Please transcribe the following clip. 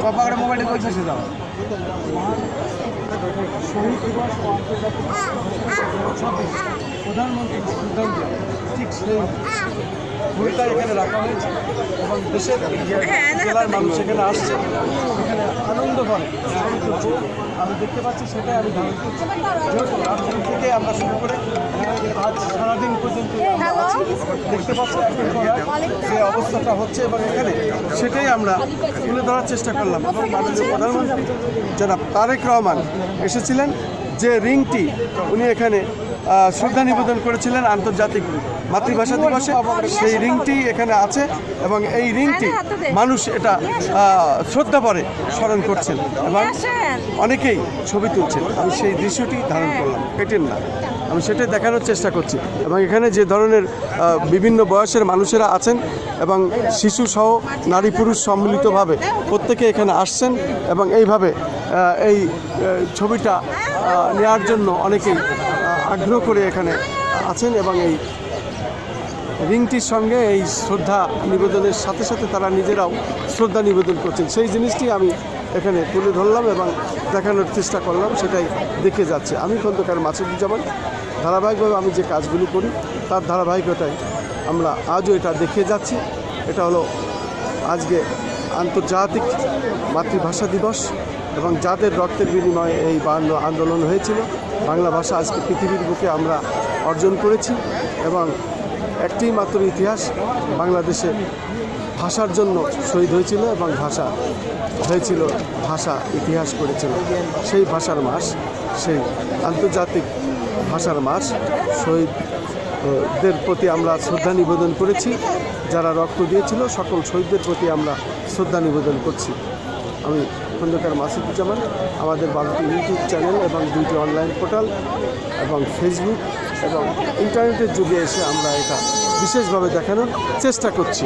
বাবাকে মোবাইলে কইছে সে দাও শহীদ দিবস ও আন্তর্জাতিক প্রধানমন্ত্রী সিদ্ধান্ত ঠিক সেই বইটা এখানে রাখা হয়েছে এবং দেশের জেলার মানুষ এখানে আসছে, এখানে আনন্দ করে। আমি দেখতে পাচ্ছি সেটাই আমি ধারণ করছি। যেহেতু রাজধানী থেকে আমরা শুরু করে আজ সারাদিন পর্যন্ত আমরা আছি, দেখতে পাচ্ছি একের পর এক যে অবস্থাটা হচ্ছে এবং এখানে সেটাই আমরা তুলে ধরার চেষ্টা করলাম। এবং মাননীয় প্রধানমন্ত্রী জনাব তারেক রহমান এসেছিলেন, যে রিংটি উনি এখানে শ্রদ্ধা নিবেদন করেছিলেন আন্তর্জাতিক মাতৃভাষা দিবসে, সেই রিংটি এখানে আছে এবং এই রিংটি মানুষ এটা শ্রদ্ধা ভরে স্মরণ করছেন এবং অনেকেই ছবি তুলছেন। আমি সেই দৃশ্যটি ধারণ করলাম, পেটের না, আমি সেটাই দেখানোর চেষ্টা করছি। এবং এখানে যে ধরনের বিভিন্ন বয়সের মানুষেরা আছেন এবং শিশু সহ নারী পুরুষ সম্মিলিতভাবে প্রত্যেকে এখানে আসছেন এবং এইভাবে এই ছবিটা নেওয়ার জন্য অনেকেই আগ্রহ করে এখানে আছেন এবং এই রিংটির সঙ্গে এই শ্রদ্ধা নিবেদনের সাথে সাথে তারা নিজেরাও শ্রদ্ধা নিবেদন করছেন। সেই জিনিসটি আমি এখানে তুলে ধরলাম এবং দেখানোর চেষ্টা করলাম, সেটাই দেখে যাচ্ছে। আমি খন্দকার মাসুদুজ্জামান, ধারাবাহিকভাবে আমি যে কাজগুলি করি তার ধারাবাহিকতায় আমরা আজও এটা দেখে যাচ্ছি। এটা হলো আজকে আন্তর্জাতিক মাতৃভাষা দিবস এবং যাদের রক্তের বিনিময়ে এই আন্দোলন হয়েছিল, বাংলা ভাষা আজকে পৃথিবীর বুকে আমরা অর্জন করেছি এবং একটি মাত্র ইতিহাস, বাংলাদেশে ভাষার জন্য শহীদ হয়েছিল এবং ভাষা হয়েছিল, ভাষা ইতিহাস করেছিল। সেই ভাষার মাস, সেই আন্তর্জাতিক ভাষার মাস, শহীদদের প্রতি আমরা শ্রদ্ধা নিবেদন করেছি। যারা রক্ত দিয়েছিল সকল শহীদদের প্রতি আমরা শ্রদ্ধা নিবেদন করছি। আমি খন্দকার মাসুদুজ্জামান, আমাদের 12টি ইউটিউব চ্যানেল এবং 2টি অনলাইন পোর্টাল এবং ফেসবুক এবং ইন্টারনেটের যুগে এসে আমরা এটা বিশেষভাবে দেখানোর চেষ্টা করছি।